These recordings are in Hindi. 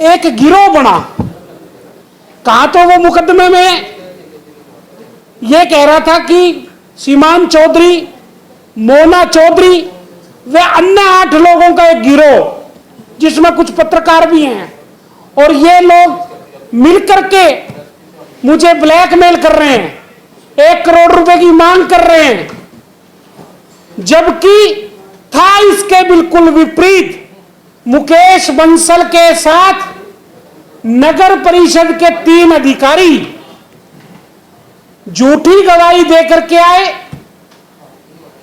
एक गिरोह बना। कहा तो वो मुकदमे में यह कह रहा था कि सीमांत चौधरी, मोना चौधरी व अन्य 8 लोगों का एक गिरोह, जिसमें कुछ पत्रकार भी हैं, और ये लोग मिलकर के मुझे ब्लैकमेल कर रहे हैं, 1 करोड़ रुपए की मांग कर रहे हैं। जबकि था इसके बिल्कुल विपरीत, मुकेश बंसल के साथ नगर परिषद के 3 अधिकारी झूठी गवाही देकर के आए।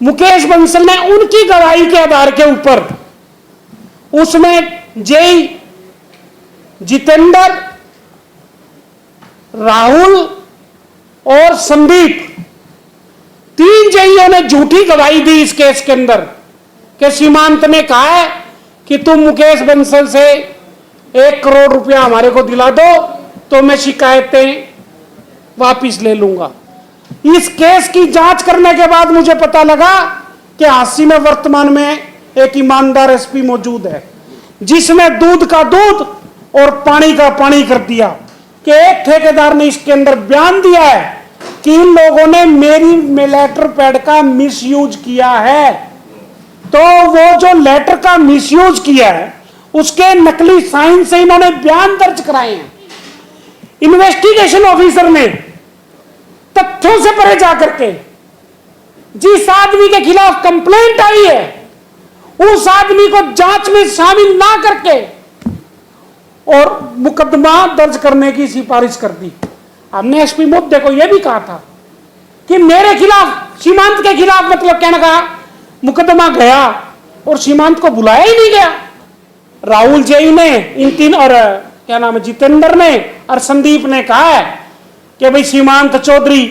मुकेश बंसल ने उनकी गवाही के आधार के ऊपर उसमें जेई जितेंद्र, राहुल और संदीप, 3 जेईओ ने झूठी गवाही दी इस केस के अंदर कि सीमांत ने कहा है कि तुम मुकेश बंसल से 1 करोड़ रुपया हमारे को दिला दो तो मैं शिकायतें वापिस ले लूंगा। इस केस की जांच करने के बाद मुझे पता लगा कि हांसी में वर्तमान में एक ईमानदार एसपी मौजूद है, जिसने दूध का दूध और पानी का पानी कर दिया कि एक ठेकेदार ने इसके अंदर बयान दिया है कि इन लोगों ने मेरी लेटर पैड का मिसयूज किया है। तो वो जो लेटर का मिसयूज किया है उसके नकली साइन से इन्होंने बयान दर्ज कराए हैं। इन्वेस्टिगेशन ऑफिसर ने तथ्यों से परे जाकर के जिस आदमी के खिलाफ कंप्लेंट आई है उस आदमी को जांच में शामिल ना करके और मुकदमा दर्ज करने की सिफारिश कर दी। हमने एसपी मुद्दे को यह भी कहा था कि मेरे खिलाफ, सीमांत के खिलाफ, मतलब कहने का मुकदमा गया और सीमांत को बुलाया ही नहीं गया। राहुल जेई ने, इन 3 और क्या नाम है, जितेंद्र ने और संदीप ने कहा है कि भाई सीमांत चौधरी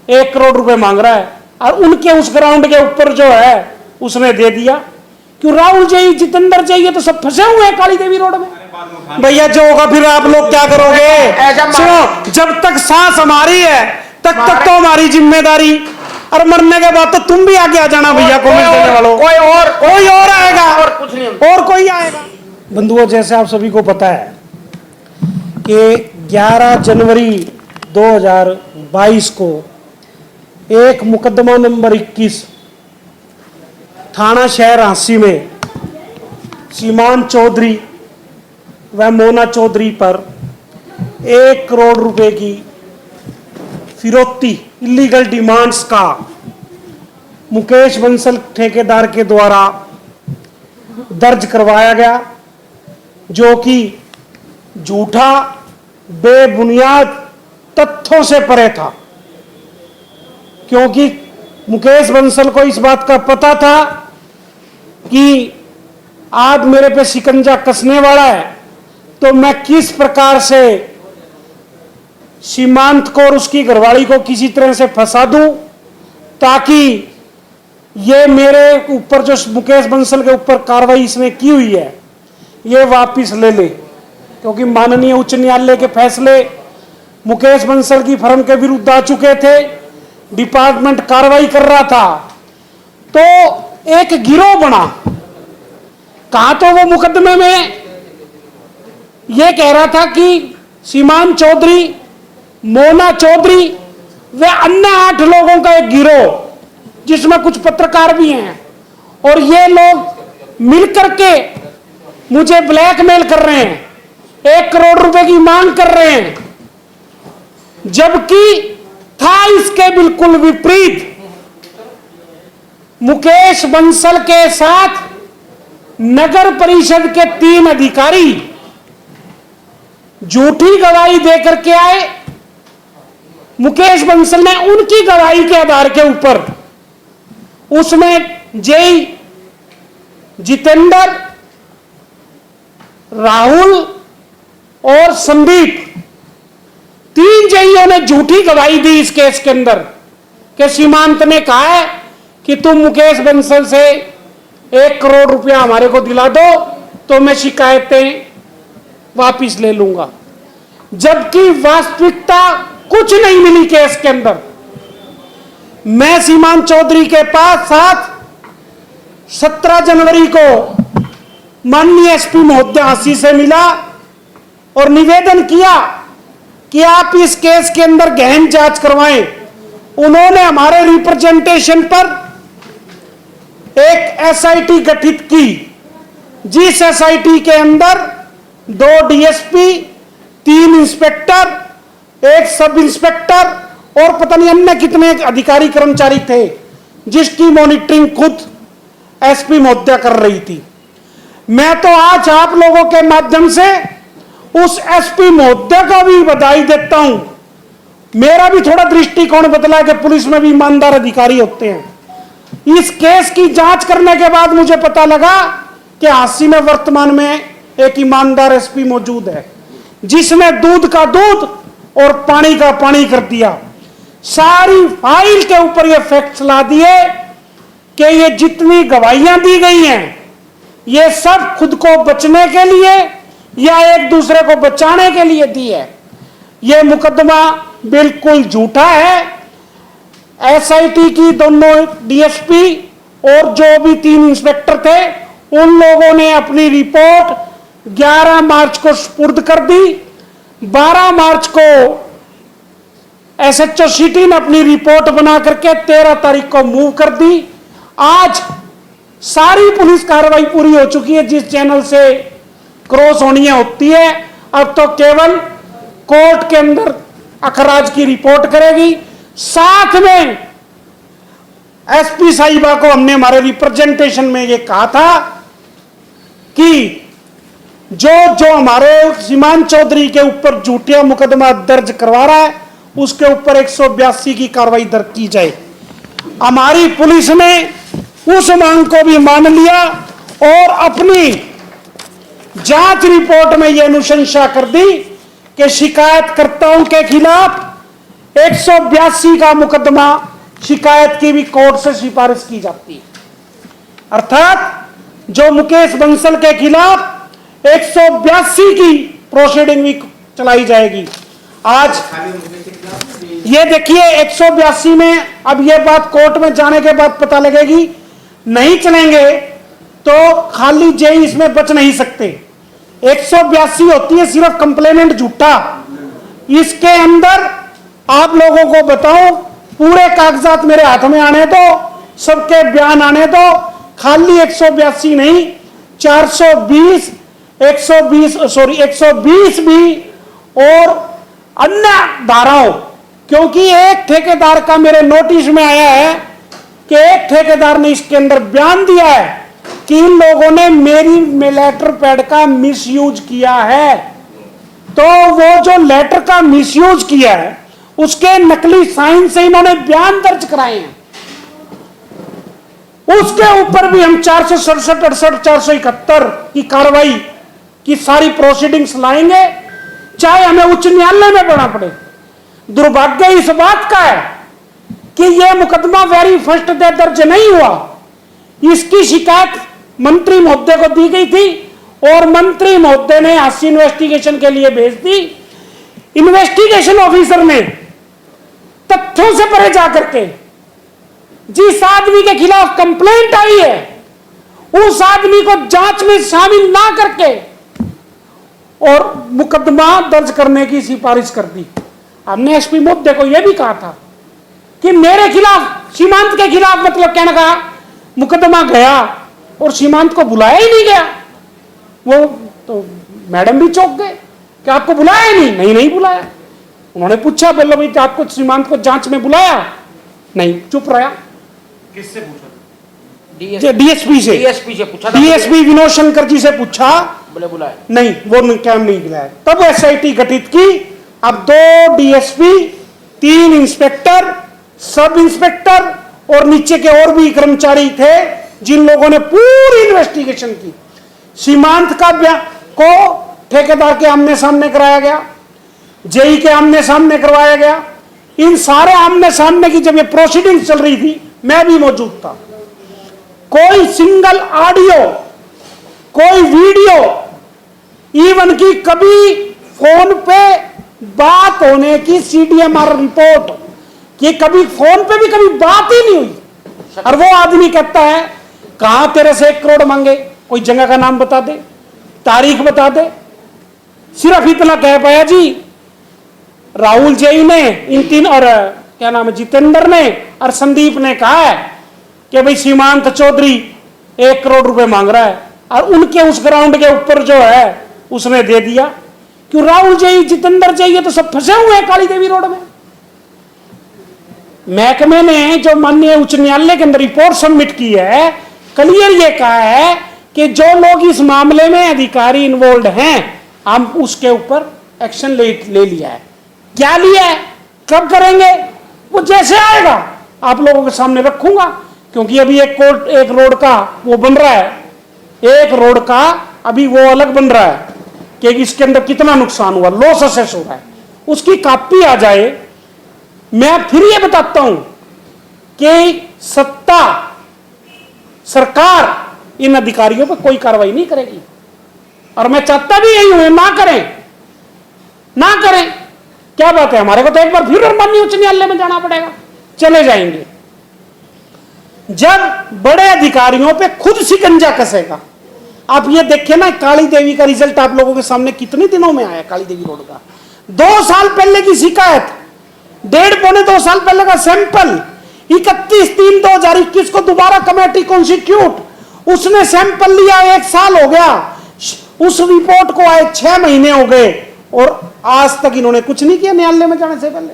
1 करोड़ रुपए मांग रहा है, और उनके उस ग्राउंड के ऊपर जो है उसने दे दिया। क्यों राहुल जेई, जितेंद्र जेई, ये तो सब फंसे हुए हैं काली देवी रोड में। भैया जो होगा फिर आप लोग क्या करोगे? सुनो, जब तक सांस हमारी है तब तक तो हमारी जिम्मेदारी, और मरने के बाद तो तुम भी आगे आ जाना भैया। देने वालों कोई और आएगा, और कुछ नहीं, और कोई आएगा। बंधुओं, जैसे आप सभी को पता है कि 11 जनवरी 2022 को एक मुकदमा नंबर 21 थाना शहर हांसी में सीमांत चौधरी व मोना चौधरी पर 1 करोड़ रुपए की फिरौती, इलीगल डिमांड्स का मुकेश बंसल ठेकेदार के द्वारा दर्ज करवाया गया, जो कि झूठा, बेबुनियाद तथ्यों से परे था। क्योंकि मुकेश बंसल को इस बात का पता था कि आज मेरे पे शिकंजा कसने वाला है, तो मैं किस प्रकार से सीमांत को और उसकी घरवाली को किसी तरह से फंसा दूं ताकि ये मेरे ऊपर, जो मुकेश बंसल के ऊपर कार्रवाई इसने की हुई है, ये वापिस ले ले। क्योंकि माननीय उच्च न्यायालय के फैसले मुकेश बंसल की फर्म के विरुद्ध आ चुके थे, डिपार्टमेंट कार्रवाई कर रहा था, तो एक गिरोह बना। कहा तो वो मुकदमे में यह कह रहा था कि सीमांत चौधरी, मोना चौधरी व अन्य 8 लोगों का एक गिरोह, जिसमें कुछ पत्रकार भी हैं, और ये लोग मिलकर के मुझे ब्लैकमेल कर रहे हैं, 1 करोड़ रुपए की मांग कर रहे हैं। जबकि था इसके बिल्कुल विपरीत, मुकेश बंसल के साथ नगर परिषद के 3 अधिकारी झूठी गवाही देकर के आए। मुकेश बंसल ने उनकी गवाही के आधार के ऊपर उसमें जेई जितेंद्र, राहुल और संदीप, 3 जेईओ ने झूठी गवाही दी इस केस के अंदर कि सीमांत ने कहा है कि तुम मुकेश बंसल से 1 करोड़ रुपया हमारे को दिला दो तो मैं शिकायतें वापिस ले लूंगा। जबकि वास्तविकता कुछ नहीं मिली केस के अंदर। मैं सीमांत चौधरी के पास साथ 17 जनवरी को माननीय एसपी महोदय हांसी से मिला और निवेदन किया कि आप इस केस के अंदर गहन जांच करवाएं। उन्होंने हमारे रिप्रेजेंटेशन पर एक एसआईटी गठित की, जिस एसआईटी के अंदर 2 डीएसपी, 3 इंस्पेक्टर, 1 सब इंस्पेक्टर और पता नहीं अन्य कितने अधिकारी कर्मचारी थे, जिसकी मॉनिटरिंग खुद एसपी महोदया कर रही थी। मैं तो आज आप लोगों के माध्यम से उस एसपी महोदया को भी बधाई देता हूं। मेरा भी थोड़ा दृष्टिकोण बदला कि पुलिस में भी ईमानदार अधिकारी होते हैं। इस केस की जांच करने के बाद मुझे पता लगा कि हांसी में वर्तमान में एक ईमानदार एसपी मौजूद है, जिसने दूध का दूध और पानी का पानी कर दिया। सारी फाइल के ऊपर ये फैक्ट्स ला दिए कि ये जितनी गवाहियां दी गई हैं, ये सब खुद को बचने के लिए या एक दूसरे को बचाने के लिए दी है। ये मुकदमा बिल्कुल झूठा है। एसआईटी की दोनों डीएसपी और जो भी 3 इंस्पेक्टर थे, उन लोगों ने अपनी रिपोर्ट 11 मार्च को सुपुर्द कर दी। 12 मार्च को एसएचओ सिटी ने अपनी रिपोर्ट बना करके 13 तारीख को मूव कर दी। आज सारी पुलिस कार्रवाई पूरी हो चुकी है। जिस चैनल से क्रॉस होनी होती है, अब तो केवल कोर्ट के अंदर अखराज की रिपोर्ट करेगी। साथ में एसपी साहिबा को हमने हमारे रिप्रेजेंटेशन में ये कहा था कि जो हमारे सीमांत चौधरी के ऊपर झूठा मुकदमा दर्ज करवा रहा है, उसके ऊपर 182 की कार्रवाई दर्ज की जाए। हमारी पुलिस ने उस मांग को भी मान लिया और अपनी जांच रिपोर्ट में यह अनुशंसा कर दी कि शिकायतकर्ताओं के खिलाफ 182 का मुकदमा शिकायत की भी कोर्ट से सिफारिश की जाती है। अर्थात जो मुकेश बंसल के खिलाफ 182 की प्रोसीडिंग भी चलाई जाएगी। आज ये देखिए 182 में अब ये बात कोर्ट में जाने के बाद पता लगेगी। नहीं चलेंगे तो खाली जेई इसमें बच नहीं सकते। 182 होती है सिर्फ कंप्लेनेंट झूठा। इसके अंदर आप लोगों को बताऊं, पूरे कागजात मेरे हाथ में आने दो, सबके बयान आने दो। खाली 182 नहीं, 420, 120 भी और अन्य धाराओं, क्योंकि एक ठेकेदार का मेरे नोटिस में आया है कि एक ठेकेदार ने इसके अंदर बयान दिया है कि इन लोगों ने मेरी लेटर पैड का मिसयूज किया है। तो वो जो लेटर का मिसयूज किया है, उसके नकली साइन से इन्होंने बयान दर्ज कराए हैं। उसके ऊपर भी हम 467, 68, 471 की कार्रवाई की सारी प्रोसीडिंग्स लाएंगे, चाहे हमें उच्च न्यायालय में पढ़ना पड़े। दुर्भाग्य इस बात का है कि यह मुकदमा वेरी फर्स्ट डे दर्ज नहीं हुआ। इसकी शिकायत मंत्री महोदय को दी गई थी और मंत्री महोदय ने हास्य इन्वेस्टिगेशन के लिए भेज दी। इन्वेस्टिगेशन ऑफिसर ने तथ्यों से परे जाकर के जिस आदमी के खिलाफ कंप्लेंट आई है, उस आदमी को जांच में शामिल ना करके और मुकदमा दर्ज करने की सिफारिश कर दी। हमने एसपी महोदय को यह भी कहा था कि मेरे खिलाफ, सीमांत के खिलाफ, मतलब कहने का मुकदमा गया और सीमांत को बुलाया ही नहीं गया। वो तो मैडम भी चौंक गए कि आपको बुलाया ही नहीं। नहीं, नहीं बुलाया। उन्होंने पूछा, बोलो भाई आपको सीमांत को जांच में बुलाया? नहीं, चुप रहा। किससे पूछा? डीएसपी से। डीएसपी से पूछा? डीएसपी विनोद शंकर जी से पूछा, बोले बुलाया नहीं, वो क्या नहीं बुलाया। तब एसआईटी गठित की। अब 2 डीएसपी, 3 इंस्पेक्टर, सब इंस्पेक्टर और नीचे के और भी कर्मचारी थे, जिन लोगों ने पूरी इन्वेस्टिगेशन की। सीमांत का को ठेकेदार के आमने सामने कराया गया, जेई के आमने सामने करवाया गया। इन सारे आमने सामने की जब ये प्रोसीडिंग चल रही थी, मैं भी मौजूद था। कोई सिंगल ऑडियो, कोई वीडियो, इवन की कभी फोन पे बात होने की सीडीएमआर रिपोर्ट, कि कभी फोन पे भी कभी बात ही नहीं हुई। और वो आदमी कहता है, कहां तेरे से 1 करोड़ मांगे, कोई जगह का नाम बता दे, तारीख बता दे। सिर्फ इतना कह पाया जी, राहुल जैन ने इन तीन और क्या नाम है जितेंद्र ने और संदीप ने कहा है कि भाई सीमांत चौधरी 1 करोड़ रुपए मांग रहा है, और उनके उस ग्राउंड के ऊपर जो है उसने दे दिया। क्यों राहुल जैन जितेंद्र जैन ये तो सब फंसे हुए हैं काली देवी रोड में। महकमे ने जो माननीय उच्च न्यायालय के अंदर रिपोर्ट सबमिट की है, क्लियर ये कहा है कि जो लोग इस मामले में अधिकारी इन्वॉल्व हैं हम उसके ऊपर एक्शन ले लिया है। क्या लिया है, कब करेंगे, वो जैसे आएगा आप लोगों के सामने रखूंगा। क्योंकि अभी एक रोड का वो बन रहा है, एक रोड का अभी वो अलग बन रहा है कि इसके अंदर कितना नुकसान हुआ, लॉस असेस हो रहा है, उसकी कॉपी आ जाए। मैं फिर ये बताता हूं कि सत्ता सरकार इन अधिकारियों पर कोई कार्रवाई नहीं करेगी, और मैं चाहता भी यही हूं ना करें। क्या बात है, हमारे को तो एक बार फिर माननीय उच्च न्यायालय में जाना पड़ेगा, चले जाएंगे। जब बड़े अधिकारियों पे खुद शिकंजा कसेगा। आप ये देखिए ना, काली देवी का रिजल्ट आप लोगों के सामने कितने दिनों में आया। काली देवी रोड का 2 साल पहले की शिकायत, 1.5-2 साल पहले का सैंपल, 31/3/2021 को दोबारा कमेटी कॉन्स्टिट्यूट, उसने सैंपल लिया, 1 साल हो गया, उस रिपोर्ट को आए 6 महीने हो गए, और आज तक इन्होंने कुछ नहीं किया न्यायालय में जाने से पहले।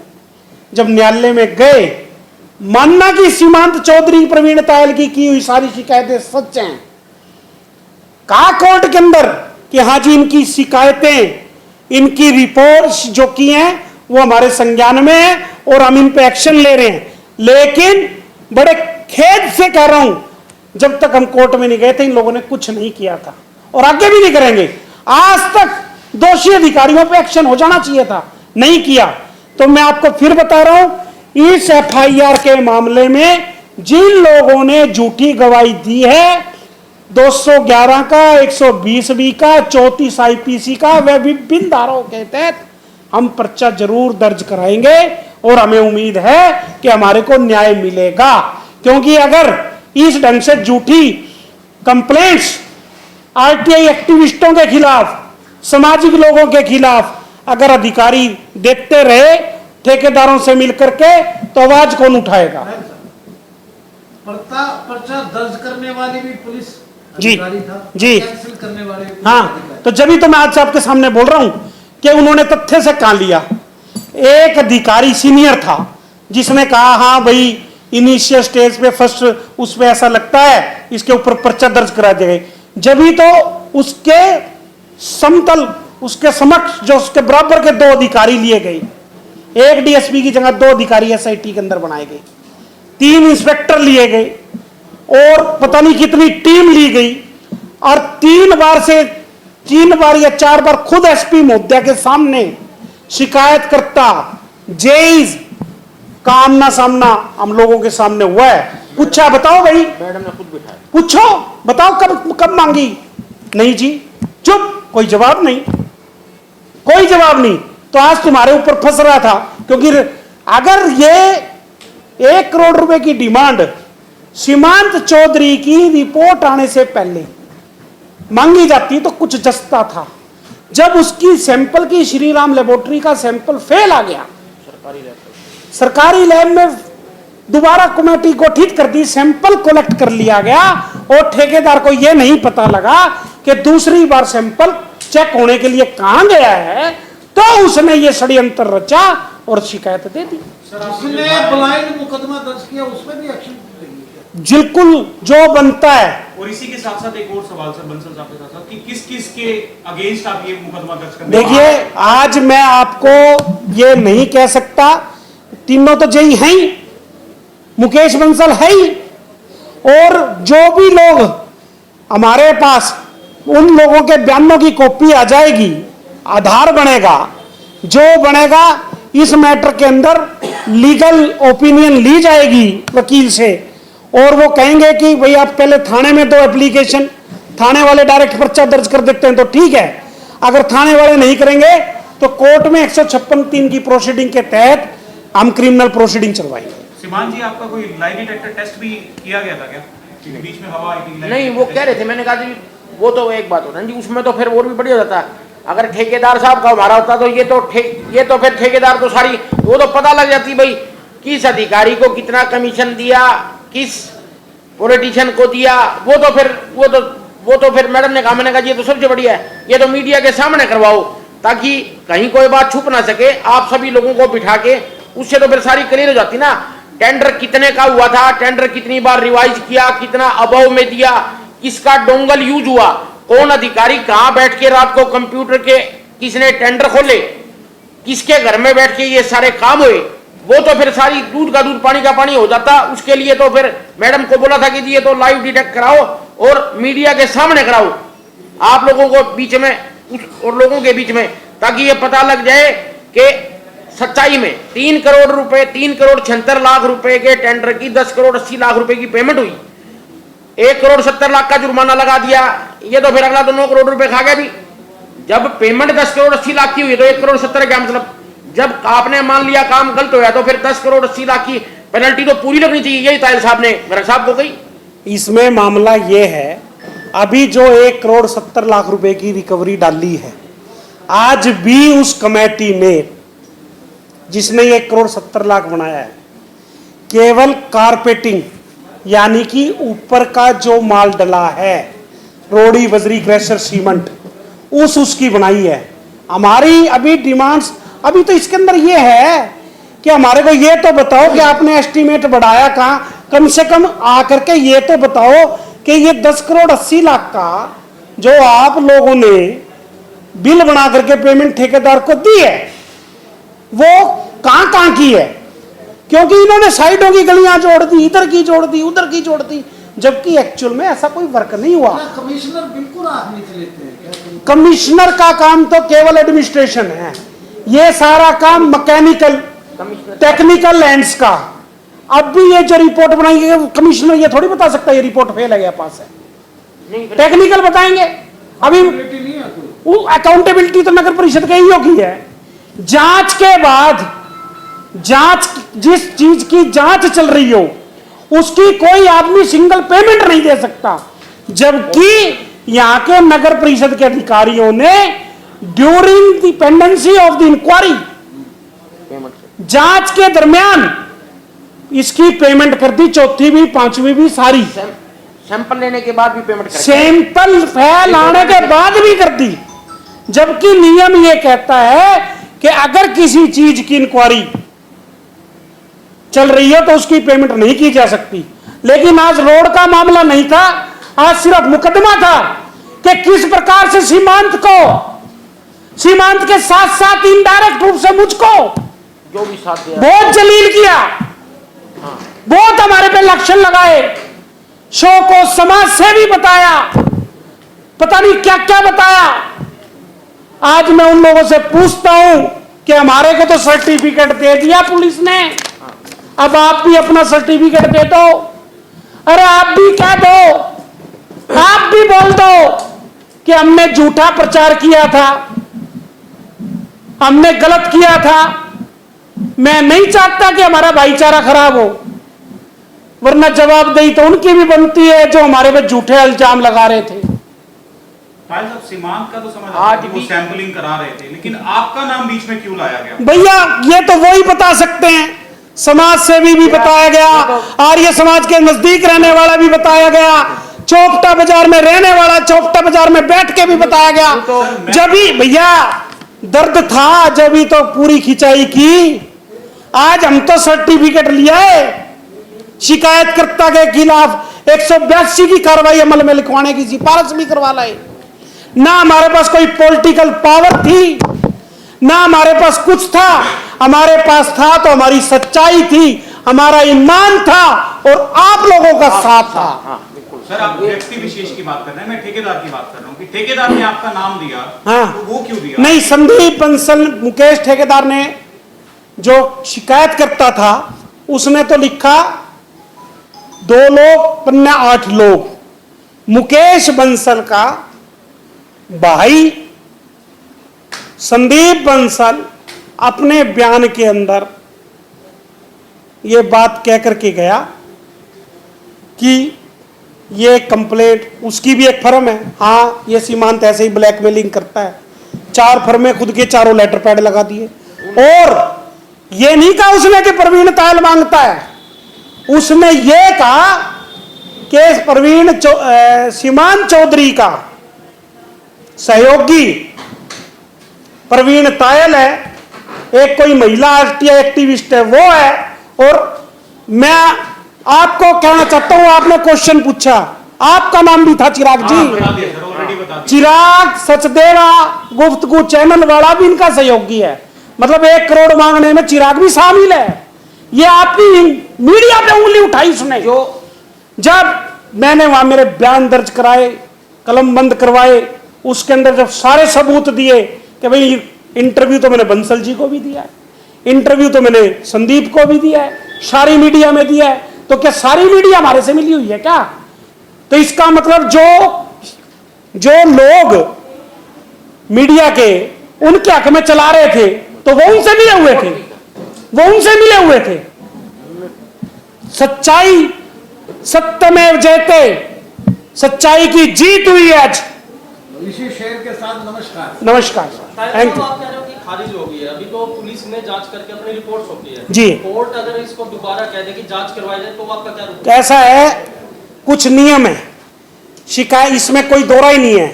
जब न्यायालय में गए, मानना कि सीमांत चौधरी प्रवीण तायल की हुई सारी शिकायतें सच हैं, कहा कोर्ट के अंदर कि हाँ जी इनकी शिकायतें, इनकी रिपोर्ट्स जो की हैं वो हमारे संज्ञान में है और हम इन पे एक्शन ले रहे हैं। लेकिन बड़े खेद से कह रहा हूं, जब तक हम कोर्ट में नहीं गए थे इन लोगों ने कुछ नहीं किया था और आगे भी नहीं करेंगे। आज तक दोषी अधिकारियों पे एक्शन हो जाना चाहिए था, नहीं किया। तो मैं आपको फिर बता रहा हूं, इस एफआईआर के मामले में जिन लोगों ने झूठी गवाही दी है, 211 का, 120B का, 34 आईपीसी का, वह विभिन्न धाराओं के तहत हम पर्चा जरूर दर्ज कराएंगे, और हमें उम्मीद है कि हमारे को न्याय मिलेगा। क्योंकि अगर इस ढंग से झूठी कंप्लेंट्स आरटीआई एक्टिविस्टों के खिलाफ, सामाजिक लोगों के खिलाफ अगर अधिकारी देते रहे ठेकेदारों से मिलकर के, तो आवाज कौन उठाएगा। पर्चा दर्ज करने वाली भी पुलिस जी अधिकारी था, जी, कैंसिल करने वाले भी हाँ। तो जब ही तो मैं आज आपके सामने बोल रहा हूं कि उन्होंने तथ्य से कहा लिया। एक अधिकारी सीनियर था जिसने कहा हाँ भाई इनिशियल स्टेज पे फर्स्ट उस पे ऐसा लगता है, इसके ऊपर पर्चा दर्ज करा दिया। जब ही तो उसके समतल, उसके समक्ष जो उसके बराबर के 2 अधिकारी लिए गए, एक डीएसपी की जगह 2 अधिकारी एसआईटी के अंदर बनाए गए, 3 इंस्पेक्टर लिए गए, और पता नहीं कितनी टीम ली गई, और 3 बार या 4 बार खुद एसपी महोदया के सामने शिकायतकर्ता जेईज का आमना सामना हम लोगों के सामने हुआ है। पूछा, बताओ भाई, मैडम ने खुद बिठाया, पूछो बताओ कब मांगी, नहीं जी, चुप, कोई जवाब नहीं, कोई जवाब नहीं। तो आज तुम्हारे ऊपर फंस रहा था। क्योंकि अगर ये 1 करोड़ रुपए की डिमांड सीमांत चौधरी की रिपोर्ट आने से पहले मांगी जाती तो कुछ जस्ता था। जब उसकी सैंपल की श्रीराम लेबोरेटरी का सैंपल फेल आ गया, सरकारी लैब में दोबारा कमेटी गठित कर दी, सैंपल कलेक्ट कर लिया गया, और ठेकेदार को यह नहीं पता लगा कि दूसरी बार सैंपल चेक होने के लिए कहां गया है, तो उसने ये षड्यंत्र रचा और शिकायत दे दी। जिसने ब्लाइंड मुकदमा दर्ज किया उसमें भी एक्शन लेंगे, बिल्कुल जो बनता है। और इसी के साथ साथ एक और सवाल सर बंसल साहब के साथ कि किस के अगेंस्ट आप ये मुकदमा दर्ज कर, देखिए आज मैं आपको ये नहीं कह सकता, तीनों तो जय हैं ही, मुकेश बंसल है ही, और जो भी लोग हमारे पास, उन लोगों के बयानों की कॉपी आ जाएगी, आधार बनेगा, जो बनेगा इस मैटर के अंदर लीगल ओपिनियन ली जाएगी वकील से, और वो कहेंगे कि भाई आप पहले थाने में दो एप्लीकेशन, थाने वाले डायरेक्ट पर्चा दर्ज कर देते हैं तो ठीक है, अगर थाने वाले नहीं करेंगे तो कोर्ट में 156(3) की प्रोसीडिंग के तहत हम क्रिमिनल प्रोसीडिंग चलवाएंगे। सीमान जी आपका कोई लाई डिटेक्टर टेस्ट भी किया गया था क्या? बीच में हवा आई थी, नहीं वो कह रहे थे, मैंने कहा जी वो तो एक बात होता है जी, उसमें तो फिर और भी बढ़िया जाता है। अगर ठेकेदार साहब का हमारा होता तो ये तो फिर ठेकेदार तो सारी वो तो पता लग जाती भाई किस अधिकारी को कितना कमीशन दिया, किस पॉलिटिशियन को दिया। वो तो फिर मैडम ने कहा, मैंने कहा ये तो सबसे बढ़िया है, ये तो मीडिया के सामने करवाओ ताकि कहीं कोई बात छुप ना सके। आप सभी लोगों को बिठा के उससे तो फिर सारी क्लियर हो जाती ना। टेंडर कितने का हुआ था, टेंडर कितनी बार रिवाइज किया, कितना अभाव में दिया, किसका डोंगल यूज हुआ, कौन अधिकारी कहां बैठ के रात को कंप्यूटर के किसने टेंडर खोले, किसके घर में बैठ के ये सारे काम हुए, वो तो फिर सारी दूध का दूध पानी का पानी हो जाता। उसके लिए तो फिर मैडम को बोला था कि ये तो लाइव डिटेक्ट कराओ और मीडिया के सामने कराओ आप लोगों को बीच में और लोगों के बीच में, ताकि ये पता लग जाए कि सच्चाई में 3 करोड़ रुपए 3,76,00,000 रुपए के टेंडर की 10,80,00,000 रुपए की पेमेंट हुई, 1,70,00,000 का जुर्माना लगा दिया। ये तो फिर अगला तो 9 करोड़ रुपए खा गया भी। जब पेमेंट 10,80,00,000 की हुई तो 1,70,00,000 क्या मतलब, जब आपने मान लिया काम गलत होया तो फिर 10,80,00,000 की पेनल्टी तो पूरी लगनी चाहिए। यही तायल साहब ने मेरा साहब को कही। इसमें मामला ये है, अभी जो 1,70,00,000 रुपए की रिकवरी डाली है, आज भी उस कमेटी ने जिसने 1,70,00,000 बनाया है, केवल कारपेटिंग यानी कि ऊपर का जो माल डला है, रोड़ी बजरी क्रैशर सीमेंट, उसकी बनाई है। हमारी अभी डिमांड्स अभी तो इसके अंदर ये है कि हमारे को ये तो बताओ कि आपने एस्टीमेट बढ़ाया कहां, कम से कम आकर के ये तो बताओ कि ये 10,80,00,000 का जो आप लोगों ने बिल बना करके पेमेंट ठेकेदार को दी है वो कहां की है। क्योंकि इन्होंने साइडों की गलियां जोड़ दी, इधर की जोड़ दी, उधर की जोड़ दी, जबकि एक्चुअल में ऐसा कोई वर्क नहीं हुआ। कमिश्नर बिल्कुल हाथ नहीं लेते हैं। कमिश्नर का काम तो केवल एडमिनिस्ट्रेशन है, ये सारा काम मैकेनिकल टेक्निकल लैंड्स का। अब भी ये जो रिपोर्ट बनाई है कमिश्नर ये थोड़ी बता सकता है ये रिपोर्ट फेल है या पास है, टेक्निकल बताएंगे। अभी अकाउंटेबिलिटी तो नगर परिषद का ही होगी है। जांच के बाद जांच जिस चीज की जांच चल रही हो उसकी कोई आदमी सिंगल पेमेंट नहीं दे सकता, जबकि यहां के नगर परिषद के अधिकारियों ने during the pendency of the inquiry जांच के दरमियान इसकी पेमेंट कर दी, चौथी भी पांचवी भी सारी सैंपल लेने के बाद भी पेमेंट कर सैंपल फैल आने के बाद भी कर दी। जबकि नियम यह कहता है कि अगर किसी चीज की इंक्वायरी चल रही है तो उसकी पेमेंट नहीं की जा सकती। लेकिन आज रोड का मामला नहीं था, आज सिर्फ मुकदमा था कि किस प्रकार से सीमांत के साथ साथ इनडायरेक्ट रूप से मुझको जो भी साथ दिया बहुत जलील किया, बहुत हमारे पे लक्षण लगाए, शो को समाज से भी बताया, पता नहीं क्या क्या बताया। आज मैं उन लोगों से पूछता हूं कि हमारे को तो सर्टिफिकेट दे दिया पुलिस ने, अब आप भी अपना सर्टिफिकेट दे दो। अरे आप भी कह दो, आप भी बोल दो कि हमने झूठा प्रचार किया था, हमने गलत किया था। मैं नहीं चाहता कि हमारा भाईचारा खराब हो, वरना जवाबदेही तो उनकी भी बनती है जो हमारे पे झूठे इल्जाम लगा रहे थे। तायल साहब सीमांत का तो समझ आज वो भी सैंपलिंग करा रहे थे, लेकिन आपका नाम बीच में क्यों लाया गया? भैया ये तो वही बता सकते हैं, समाज सेवी भी बताया गया, आर्य समाज के नजदीक रहने वाला भी बताया गया, चौपटा बाजार में रहने वाला चौपटा बाजार में बैठ के भी बताया गया। जब ही भैया दर्द था, जब ही तो पूरी खिंचाई की। आज हम तो सर्टिफिकेट लिया है, शिकायतकर्ता के खिलाफ 182 की कार्रवाई अमल में लिखवाने की सिफारिश भी करवा लाए। ना हमारे पास कोई पॉलिटिकल पावर थी, ना हमारे पास कुछ था, हमारे पास था तो हमारी सच्चाई थी, हमारा ईमान था और आप लोगों का साथ था। सर आप व्यक्ति विशेष की बात कर रहे हैं, मैं ठेकेदार की बात कर रहा हूँ कि ठेकेदार ने आपका नाम दिया, हाँ तो वो क्यों दिया? नहीं, संदीप बंसल मुकेश ठेकेदार ने जो शिकायत करता था उसने तो लिखा 2 लोग पन्ना 8 लोग। मुकेश बंसल का भाई संदीप बंसल अपने बयान के अंदर यह बात कह करके गया कि ये कंप्लेंट, उसकी भी एक फर्म है, हाँ ये सीमांत ऐसे ही ब्लैकमेलिंग करता है, 4 फर्में खुद के चारों लेटर पैड लगा दिए। और ये नहीं कहा उसने कि प्रवीण तायल मांगता है, उसने ये कहा कि सीमांत चौधरी का सहयोगी प्रवीण तायल है, एक कोई महिला आरटीआई एक्टिविस्ट है वो है। और मैं आपको कहना चाहता हूं, आपने क्वेश्चन पूछा, आपका नाम भी था चिराग जी, बता दिया सर, ऑलरेडी बता दिया। चिराग सचदेवा गुफ्तगू चैनल वाला भी इनका सहयोगी है, मतलब 1 करोड़ मांगने में चिराग भी शामिल है। ये आपकी मीडिया पे उंगली उठाई उसने। जो जब मैंने वहां मेरे बयान दर्ज कराए, कलम बंद करवाए, उसके अंदर जब सारे सबूत दिए कि भाई इंटरव्यू तो मैंने बंसल जी को भी दिया है, इंटरव्यू तो मैंने संदीप को भी दिया है, सारी मीडिया में दिया है, तो क्या सारी मीडिया हमारे से मिली हुई है क्या? तो इसका मतलब जो लोग मीडिया के उनके हक में चला रहे थे तो वो उनसे मिले हुए थे, वो उनसे मिले हुए थे। सच्चाई सत्यमेव जयते, सच्चाई की जीत हुई है आज। इसी शेर के साथ नमस्कार। नमस्कार, थैंक यू। आप कह रहे हो कि खारिज हो गई है, अभी तो पुलिस ने जांच करके अपनी रिपोर्ट सौंपी है जी। कोर्ट अगर इसको दोबारा कह दे कि जांच करवाई जाए तो आपका क्या रुख? ऐसा है, कुछ नियम है, शिकायत इसमें कोई दौरा ही नहीं है।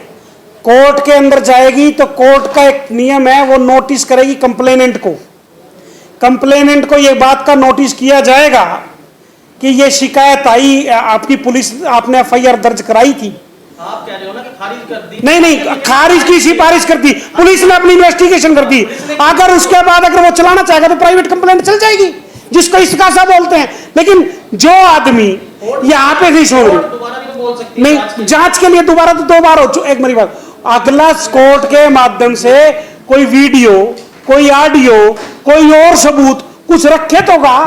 कोर्ट के अंदर जाएगी तो कोर्ट का एक नियम है, वो नोटिस करेगी कंप्लेनेंट को, कंप्लेनेंट को ये बात का नोटिस किया जाएगा कि ये शिकायत आई, आपकी पुलिस, आपने एफआईआर दर्ज कराई थी। आप कह रहे हो ना कि खारिज कर दी। नहीं, खारिज की सिफारिश कर दी पुलिस ने, अपनी इन्वेस्टिगेशन कर दी। अगर उसके बाद अगर वो चलाना चाहेगा तो प्राइवेट कंप्लेंट चल जाएगी, जिसको इस्कासा बोलते हैं। लेकिन जो आदमी यहाँ पे नहीं सुन रही, दोबारा भी तो बोल सकती है नहीं, जांच के लिए दोबारा तो 2 बार हो, एक मेरी बात, अगला कोर्ट के माध्यम से कोई वीडियो, कोई ऑडियो, कोई और सबूत कुछ रखे तो का,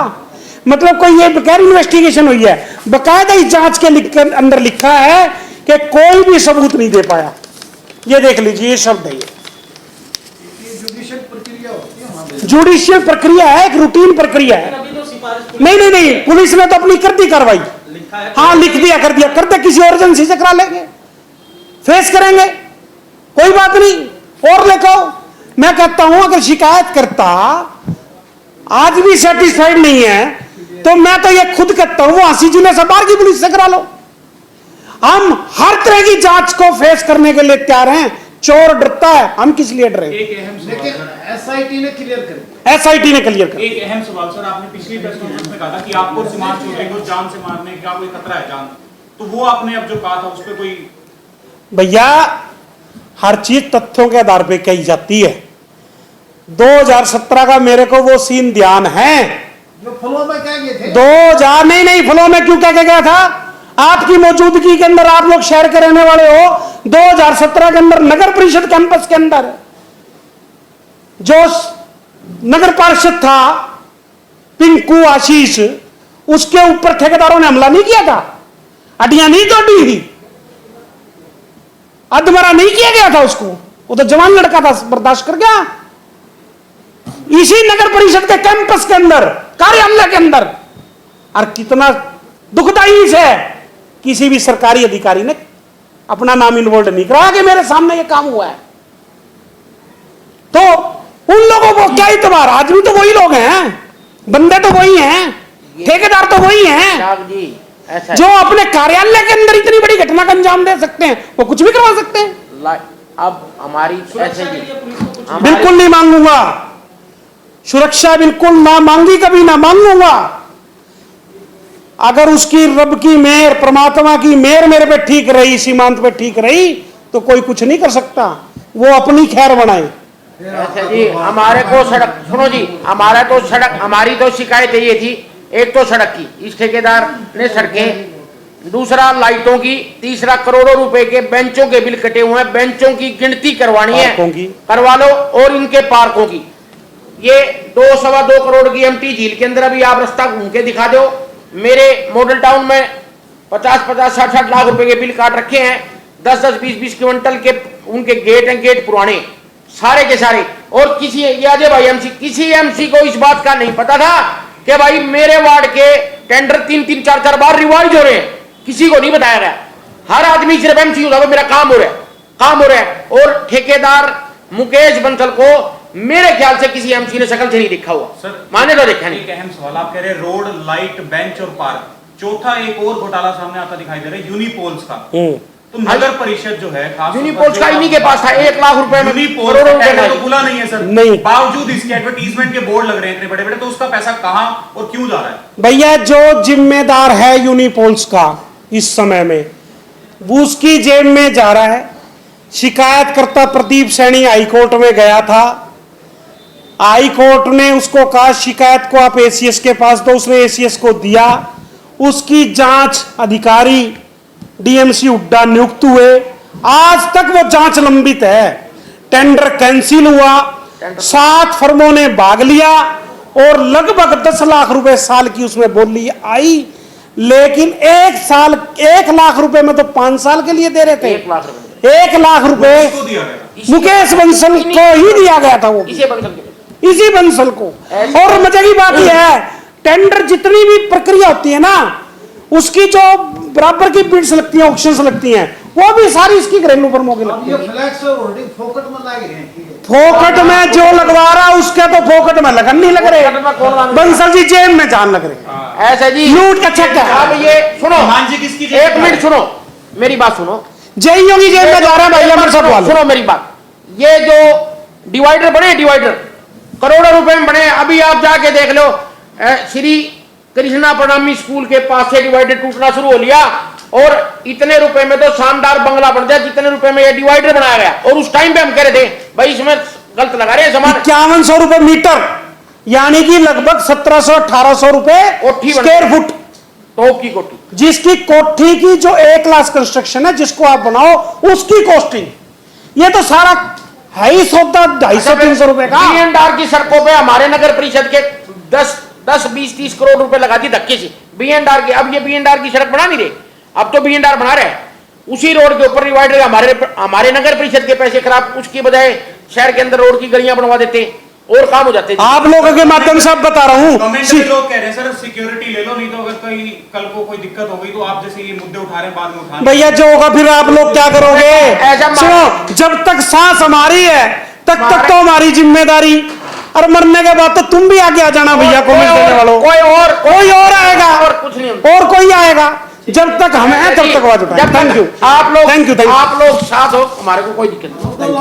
मतलब कोई ये बगैर इन्वेस्टिगेशन हुई है, बकायदा इस जांच के अंदर लिखा है कि कोई भी सबूत नहीं दे पाया। ये देख लीजिए, ये शब्द है, ये जुडिशियल प्रक्रिया होती है हमारे। जुडिशियल प्रक्रिया है, एक रूटीन प्रक्रिया है। अभी तो सिफारिश नहीं, पुलिस ने तो अपनी कर दी कार्रवाई, लिखा है। हाँ लिख दिया, कर दिया, करते किसी और एजेंसी से करा लेंगे, फेस करेंगे, कोई बात नहीं। और लिखो, मैं कहता हूं अगर शिकायत करता आज भी सेटिस्फाइड नहीं है तो मैं तो ये खुद कहता हूं आशी जिले से बाहर की पुलिस से करा लो। हम हर तरह की जांच को फेस करने के लिए तैयार हैं। चोर डरता है, हम किस लिए डरे? एक अहम सवाल लेकिन सर, एसआईटी ने क्लियर कर दिया। एसआईटी ने क्लियर कर एक अहम सवाल सर, आपने पिछली प्रेस कॉन्फ्रेंस में कहा था कि आपको सीमांत चौधरी को जान से मारने का कोई खतरा है, जान, तो वो आपने अब जो कहा था उस पर कोई? भैया, हर चीज तथ्यों के आधार पे कही जाती है। 2017 का मेरे को वो सीन ध्यान है, जो फ्लो में क्या गए थे? 2000 नहीं, फ्लो में क्यों क्या गया था? आपकी मौजूदगी के अंदर, आप लोग शहर के रहने वाले हो, 2017 के अंदर नगर परिषद कैंपस के अंदर जो नगर पार्षद था पिंकू आशीष, उसके ऊपर ठेकेदारों ने हमला नहीं किया था, अड्डियां नहीं तोड़ी थी, अधमरा नहीं किया गया था उसको, वो तो जवान लड़का था, बर्दाश्त कर गया। इसी नगर परिषद के कैंपस के अंदर, कार्यालय के अंदर, और कितना दुखदाई है, किसी भी सरकारी अधिकारी ने अपना नाम इन्वॉल्व नहीं कराया कि मेरे सामने ये काम हुआ है। तो उन लोगों को क्या इतबार? आदमी तो वही लोग हैं, बंदे तो वही हैं, ठेकेदार तो वही हैं, साहब जी ऐसा जो अपने कार्यालय के अंदर इतनी बड़ी घटना का अंजाम दे सकते हैं, वो कुछ भी करवा सकते हैं। अब हमारी ऐसे जी बिल्कुल नहीं मांगूंगा सुरक्षा, बिल्कुल ना मांगी, कभी ना मांगूंगा। अगर उसकी रब की मेहर, परमात्मा की मेहर मेरे पे ठीक रही, सीमांत पे ठीक रही, तो कोई कुछ नहीं कर सकता, वो अपनी खैर बनाए। ऐसे जी हमारे को सड़क, सुनो जी, हमारा तो सड़क, हमारी तो शिकायत ये थी, एक तो सड़क की, इस ठेकेदार ने सड़कें, दूसरा लाइटों की, तीसरा करोड़ों रुपए के बेंचों के बिल कटे हुए हैं, बेंचों की गिनती करवानी है, करवा लो, और इनके पार्कों की। ये 2-2.25 करोड़ की एमटी झील के अंदर अभी आप रास्ता घूम के दिखा दो, मेरे मॉडल टाउन में 50-50, 60-60 लाख रुपए के बिल काट रखे हैं, 10-10, 20-20 क्विंटल के उनके गेट हैं, गेट पुराने सारे के सारे। और किसी, ये अजय भाई एमसी, किसी एमसी को इस बात का नहीं पता था कि भाई मेरे वार्ड के टेंडर 3-3, 4-4 बार रिवाइज हो रहे हैं, किसी को नहीं बताया गया। हर आदमी सिर्फ एमसी होता है, मेरा काम हो रहा है, काम हो रहा है। और ठेकेदार मुकेश बंसल को मेरे ख्याल से किसी एमसी ने शकल से नहीं देखा हुआ सर, माने तो देखा नहीं। एक अहम सवाल, आप कह रहे हैं रोड, लाइट, बेंच और पार्क। चौथा एक और घोटाला सामने आता दिखाई दे रहा है यूनिपोल्स का। तो नगर परिषद जो है, खास यूनिपोल्स का इन्हीं के पास था, 1 लाख रुपए में यूनिपोल करोड़ों रुपए तो का। खुला नहीं है सर, नहीं। बावजूद इसके एडवर्टीजमेंट के बोर्ड लग रहे हैं इतने बड़े बड़े, तो उसका पैसा कहां और क्यों जा रहा है? भैया जो जिम्मेदार है यूनिपोल्स का इस समय में, वो उसकी जेब में जा रहा है। शिकायतकर्ता प्रदीप सैनी हाईकोर्ट में गया था, हाईकोर्ट ने उसको कहा शिकायत को आप एसीएस के पास दो, उसने एसीएस को दिया। उसकी जांच अधिकारी डीएमसी हुड्डा नियुक्त हुए, आज तक वो जांच लंबित है। टेंडर कैंसिल हुआ, 7 फर्मों ने भाग लिया और लगभग 10 लाख रुपए साल की उसमें बोली आई, लेकिन 1 लाख रुपए में तो 5 साल के लिए दे रहे थे। 1 लाख रुपए 1 लाख रुपए किसको दिया गया? मुकेश बंसल को ही दिया गया था, वो इसे बंसल के इसी बंसल को। और मजे की बात यह है, टेंडर जितनी भी प्रक्रिया होती है ना, उसकी जो बराबर की बिड्स लगती हैं, ऑक्शंस लगती हैं, वो भी सारी इसकी घरेलू फर्मों की अब लगती ये है। फ्लैक्स और होर्डिंग फोकट में लाए हैं कि फोकट में जो लगवा रहा उसके तो फोकट में लगन नहीं लग फोकट में कौन रहे, लग- बंसल जी जेब में जान लग रहे। ऐसा जी लूट का चक्कर। अब ये सुनो, मान जी किसकी जेब 1 में? मिनट सुनो, मेरी बात सुनो। जेईओ की जेब में जा रहा है भाई अमर सब वाले। सुनो मेरी बात, ये जो डिवाइडर बने, डिवाइडर करोड़ों रुपए में बने। अभी आप जाके देख लो, श्री कृष्णा प्रणामी स्कूल के पास से डिवाइडर टूटना शुरू हो लिया, और इतने रुपए में तो शानदार बंगला बन जाए जितने रुपए में ये डिवाइडर बनाया गया। और उस टाइम पे हम कह रहे थे भाई इसमें गलत लगा रहे हैं सामान। 5100 रुपए मीटर, यानी कि लगभग 1700-1800 रुपए कोठी बन- स्क्वायर फुट, टॉप की कोठी जिसकी कोठी की जो A क्लास कंस्ट्रक्शन है, जिसको आप बनाओ उसकी कॉस्टिंग, ये तो सारा है ही सौदा 250-300 रुपए का। बीएनआर की सड़कों पे हमारे नगर परिषद के 10-20-30 करोड़ रुपए लगा दी धक्के से बीएनआर की। अब ये बीएनआर की सड़क बना नहीं रहे, अब तो बीएनआर बना रहे। उसी रोड के ऊपर डिवाइडर हमारे नगर परिषद के पैसे खराब, उसकी बजाय शहर के अंदर रोड की गलियां बनवा देते और काम हो जाते। आप लोगों के माध्यम से अब बता रहा कमेंट हूं, में लोग कह रहे हैं सर सिक्योरिटी ले लो, नहीं तो अगर कहीं कल को कोई दिक्कत हो गई तो आप जैसे ये मुद्दे उठा रहे हैं बाद में उठा भैया जो होगा फिर आप लोग क्या करोगे? ऐसा सुनो, जब तक सांस हमारी है तब तक तो हमारी जिम्मेदारी, और मरने के बाद तो तुम भी आगे आ जाना भैया। कमेंट करने वालों, कोई और आएगा, और कुछ नहीं होता। और कोई आएगा। जब तक हम हैं तब तक आवाज उठाएं। जब तक थैंक यू, आप लोग थैंक यू, थैंक यू। आप लोग साथ हो, हमारे को कोई दिक्कत नहीं। तो